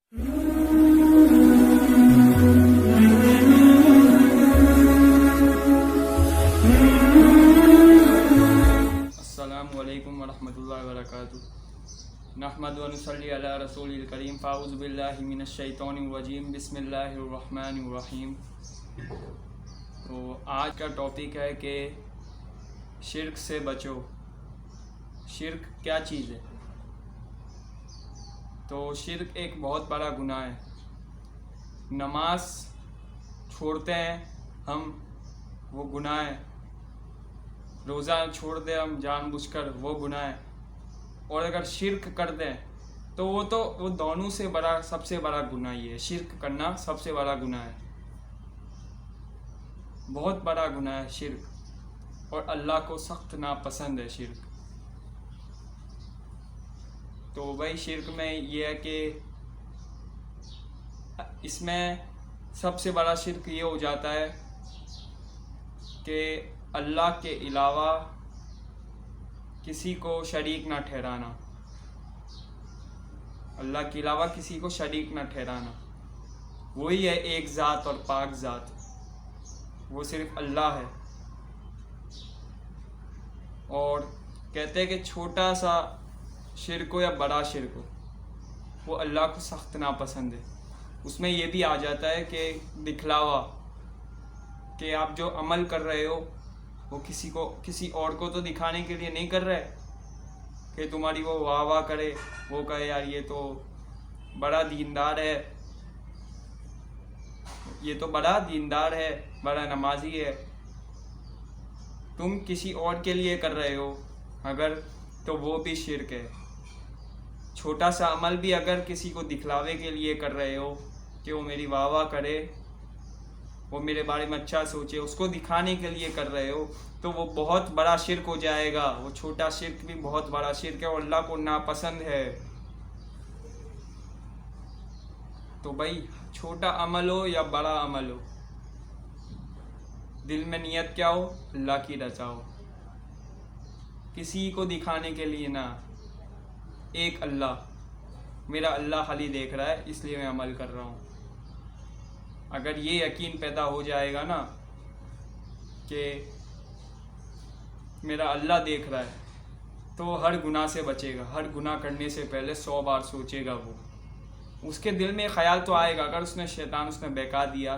अस्सलामु अलैकुम वरहमतुल्लाहि वबरकातुहू। नहमदु व नुसल्ली अला रसूलिल करीम। फ़ाऊज़ु बिल्लाहि मिनश शैतानिर रजीम। बिस्मिल्लाहिर रहमानिर रहीम। तो आज का टॉपिक है कि शिर्क से बचो। शिर्क क्या चीज़ है? तो शिर्क एक बहुत बड़ा गुनाह है। नमाज छोड़ते हैं हम, वो गुनाह है। रोज़ा छोड़ दें हम जानबूझकर, वो गुनाह है। और अगर शिर्क कर दें तो वो दोनों से बड़ा, सबसे बड़ा गुनाह ही है। शिर्क करना सबसे बड़ा गुनाह है, बहुत बड़ा गुनाह है शिर्क। और अल्लाह को सख्त नापसंद है शिर्क। तो भाई शिर्क में ये है कि इसमें सबसे बड़ा शिर्क ये हो जाता है कि अल्लाह के अलावा किसी को शरीक ना ठहराना। अल्लाह के अलावा किसी को शरीक ना ठहराना। वही है एक ज़ात और पाक ज़ात, वो सिर्फ अल्लाह है। और कहते हैं कि छोटा सा शिर्क हो या बड़ा शिर्क हो, वो अल्लाह को सख्त नापसंद है। उसमें ये भी आ जाता है कि दिखलावा, कि आप जो अमल कर रहे हो वो किसी और को तो दिखाने के लिए नहीं कर रहे कि तुम्हारी वो वाह वाह करे, वो कहे यार ये तो बड़ा दीनदार है, ये तो बड़ा दीनदार है, बड़ा नमाजी है। तुम किसी और के लिए कर रहे हो अगर, तो वो भी शिर्क है। छोटा सा अमल भी अगर किसी को दिखलावे के लिए कर रहे हो कि वो मेरी वाह वाह करे, वो मेरे बारे में अच्छा सोचे, उसको दिखाने के लिए कर रहे हो, तो वो बहुत बड़ा शिर्क हो जाएगा। वो छोटा शिर्क भी बहुत बड़ा शिर्क है और अल्लाह को नापसंद है। तो भाई छोटा अमल हो या बड़ा अमल हो, दिल में नियत क्या हो? अल्लाह की रज़ा हो, किसी को दिखाने के लिए ना। एक अल्लाह, मेरा अल्लाह खाली देख रहा है, इसलिए मैं अमल कर रहा हूँ। अगर ये यकीन पैदा हो जाएगा ना कि मेरा अल्लाह देख रहा है, तो हर गुनाह से बचेगा। हर गुनाह करने से पहले 100 बार सोचेगा। वो उसके दिल में ख्याल तो आएगा, अगर उसने बहका दिया,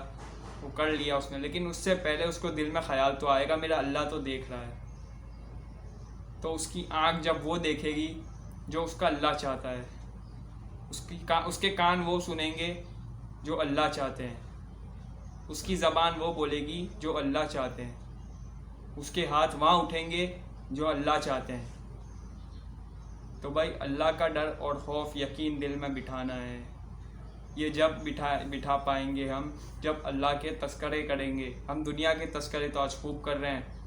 वो कर लिया उसने, लेकिन उससे पहले उसको दिल में ख्याल तो आएगा मेरा अल्लाह तो देख रहा है। तो उसकी आँख जब वो देखेगी जो उसका अल्लाह चाहता है, उसके कान वो सुनेंगे जो अल्लाह चाहते हैं, उसकी ज़बान वो बोलेगी जो अल्लाह चाहते हैं, उसके हाथ वहाँ उठेंगे जो अल्लाह चाहते हैं। तो भाई अल्लाह का डर और खौफ, यकीन दिल में बिठाना है। ये जब बिठा पाएंगे हम, जब अल्लाह के तस्करे करेंगे। हम दुनिया के तस्करे तो आज खूब कर रहे हैं।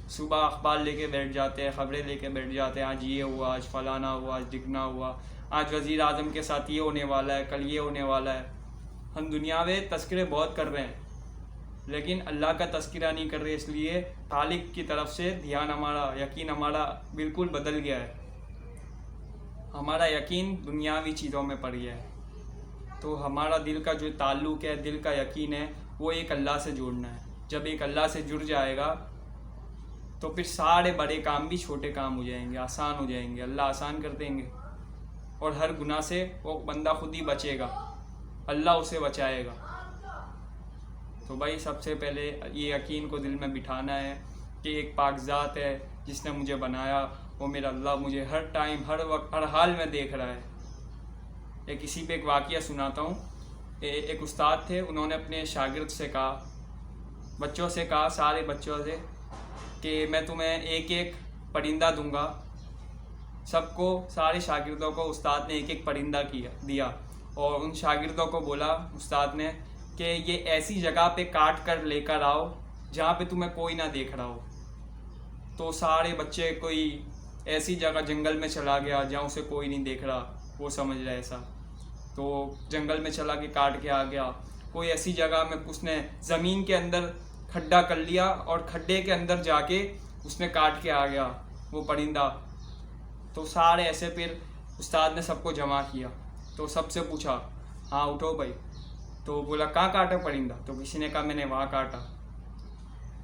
सुबह अखबार लेके बैठ जाते हैं, ख़बरें लेके बैठ जाते हैं, आज ये हुआ, आज फलाना हुआ, आज दिखना हुआ, आज वज़ीर आज़म के साथ ये होने वाला है, कल ये होने वाला है। हम दुनिया में तस्करे बहुत कर रहे हैं, लेकिन अल्लाह का तस्करा नहीं कर रहे। इसलिए खालिक की तरफ से ध्यान हमारा, यकीन हमारा बिल्कुल बदल गया है। हमारा यकीन दुनियावी चीज़ों में पड़ गया है। तो हमारा दिल का जो ताल्लुक़ है, दिल का यकीन है, वो एक अल्लाह से जोड़ना है। जब एक अल्लाह से जुड़ जाएगा तो फिर सारे बड़े काम भी छोटे काम हो जाएंगे, आसान हो जाएंगे। अल्लाह आसान कर देंगे और हर गुनाह से वो बंदा खुद ही बचेगा, अल्लाह उसे बचाएगा। तो भाई सबसे पहले ये यकीन को दिल में बिठाना है कि एक पाक ज़ात है जिसने मुझे बनाया, वो मेरा अल्लाह मुझे हर टाइम, हर वक्त, हर हाल में देख रहा है। एक किसी पे एक वाक़या सुनाता हूँ। एक उस्ताद थे, उन्होंने अपने शागिर्द से कहा, बच्चों से कहा, सारे बच्चों से, कि मैं तुम्हें एक एक परिंदा दूंगा। सबको, सारे शागिर्दों को उस्ताद ने एक एक परिंदा दिया और उन शागिर्दों को बोला उस्ताद ने कि ये ऐसी जगह पे काट कर लेकर आओ जहाँ पे तुम्हें कोई ना देख रहा हो। तो सारे बच्चे, कोई ऐसी जगह जंगल में चला गया जहाँ उसे कोई नहीं देख रहा, वो समझ रहा है ऐसा, तो जंगल में चला के काट के आ गया। कोई ऐसी जगह में उसने ज़मीन के अंदर खड्डा कर लिया और खड्डे के अंदर जाके उसने काट के आ गया वो परिंदा। तो सारे ऐसे फिर उस्ताद ने सबको जमा किया, तो सबसे पूछा हाँ उठो भाई। तो बोला कहाँ काटा परिंदा? तो किसी ने कहा मैंने वहाँ काटा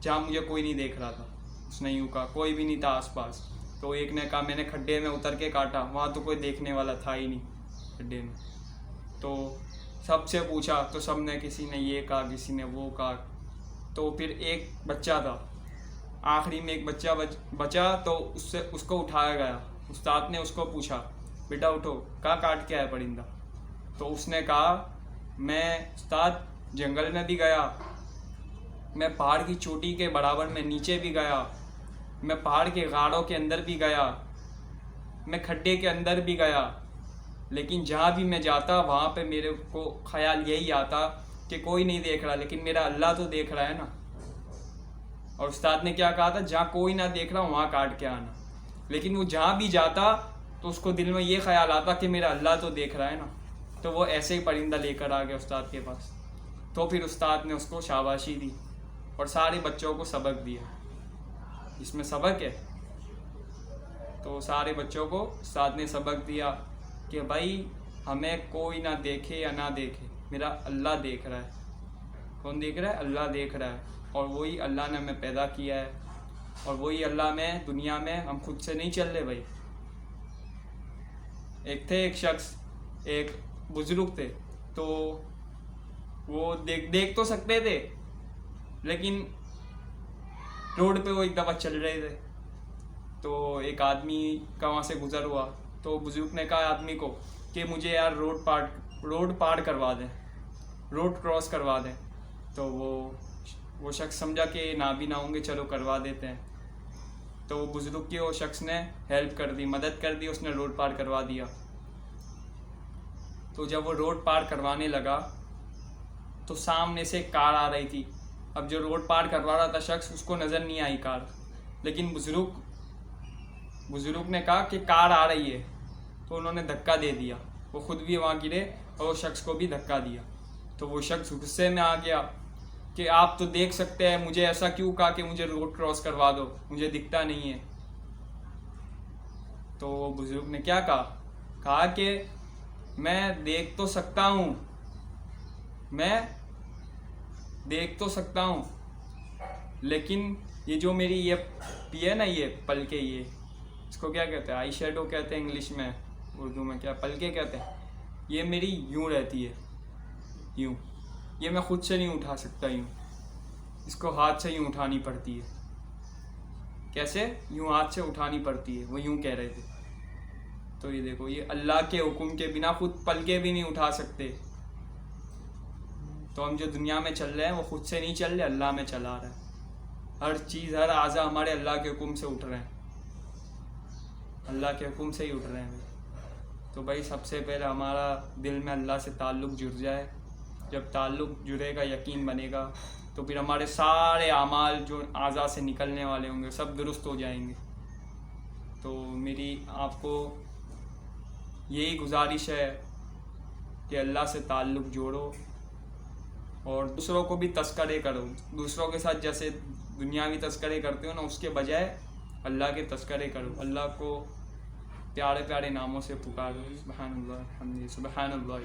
जहाँ मुझे कोई नहीं देख रहा था। उसने यूँ कहा, कोई भी नहीं था आसपास। तो एक ने कहा मैंने खड्डे में उतर के काटा, वहाँ तो कोई देखने वाला था ही नहीं खड्डे में। तो सबसे पूछा तो सब ने, किसी ने ये कहा किसी ने वो कहा। तो फिर एक बच्चा था, आखिरी में एक बच्चा बचा, तो उसको उठाया गया। उस्ताद ने उसको पूछा बेटा उठो, कहाँ काट के आया परिंदा? तो उसने कहा मैं उस्ताद जंगल में भी गया, मैं पहाड़ की चोटी के बराबर में नीचे भी गया, मैं पहाड़ के गाढ़ों के अंदर भी गया, मैं खड्डे के अंदर भी गया, लेकिन जहाँ भी मैं जाता वहाँ पे मेरे को ख्याल यही आता कि कोई नहीं देख रहा, लेकिन मेरा अल्लाह तो देख रहा है ना। और उस्ताद ने क्या कहा था, जहाँ कोई ना देख रहा वहाँ काट के आना। लेकिन वो जहाँ भी जाता तो उसको दिल में ये ख्याल आता कि मेरा अल्लाह तो देख रहा है ना। तो वो ऐसे ही परिंदा लेकर आ गया उस्ताद के पास। तो फिर उस्ताद ने उसको शाबाशी दी और सारे बच्चों को सबक दिया। इसमें सबक है। तो सारे बच्चों को उस्ताद ने सबक दिया कि भाई हमें कोई ना देखे या ना देखे, मेरा अल्लाह देख रहा है। कौन देख रहा है? अल्लाह देख रहा है। और वही अल्लाह ने हमें पैदा किया है, और वही अल्लाह में दुनिया में, हम खुद से नहीं चल रहे भाई। एक शख्स, एक बुजुर्ग थे, तो वो देख तो सकते थे, लेकिन रोड पे वो एक दफ़ा चल रहे थे। तो एक आदमी का वहाँ से गुजर हुआ, तो बुजुर्ग ने कहा आदमी को कि मुझे यार रोड पार करवा दें, रोड क्रॉस करवा दें। तो वो शख्स समझा कि नाबीना होंगे, चलो करवा देते हैं। तो बुजुर्ग की वो शख्स ने हेल्प कर दी, मदद कर दी, उसने रोड पार करवा दिया। तो जब वो रोड पार करवाने लगा तो सामने से कार आ रही थी। अब जो रोड पार करवा रहा था शख्स, उसको नज़र नहीं आई कार, लेकिन बुजुर्ग ने कहा कि कार आ रही है। तो उन्होंने धक्का दे दिया, वो खुद भी वहाँ गिरे और वो शख्स को भी धक्का दिया। तो वो शख्स गुस्से में आ गया कि आप तो देख सकते हैं, मुझे ऐसा क्यों कहा कि मुझे रोड क्रॉस करवा दो, मुझे दिखता नहीं है। तो बुजुर्ग ने क्या कहा कि मैं देख तो सकता हूँ, मैं देख तो सकता हूँ, लेकिन ये जो मेरी ये है ना, ये पलके, ये इसको क्या कहते हैं? आई शेडो कहते हैं इंग्लिश में, उर्दू में क्या पलके कहते हैं। ये मेरी यूँ रहती है, यूँ, ये मैं खुद से नहीं उठा सकता यूँ, इसको हाथ से यूँ उठानी पड़ती है। कैसे? यूँ हाथ से उठानी पड़ती है, वो यूँ कह रहे थे। तो ये देखो, ये अल्लाह के हुक्म के बिना खुद पलके भी नहीं उठा सकते। तो हम जो दुनिया में चल रहे हैं वो खुद से नहीं चल रहे, अल्लाह में चला रहा है। हर चीज़, हर आज़ा हमारे अल्लाह के हुक्म से उठ रहे हैं, अल्लाह के हुक्म से ही उठ रहे हैं भाई। तो भाई सबसे पहले हमारा दिल में अल्लाह से ताल्लुक़ जुड़ जाए। जब ताल्लुक़ जुड़ेगा, यकीन बनेगा, तो फिर हमारे सारे आमाल जो आज़ा से निकलने वाले होंगे सब दुरुस्त हो जाएंगे। तो मेरी आपको यही गुजारिश है कि अल्लाह से ताल्लुक़ जोड़ो और दूसरों को भी तस्करे करो। दूसरों के साथ जैसे दुनियावी तस्करे करते हो ना, उसके बजाय अल्लाह के तस्करे करो। अल्लाह को प्यारे प्यारे नामों से पुकारो। सुबहानअल्लाह, सुबहानअल्लाह।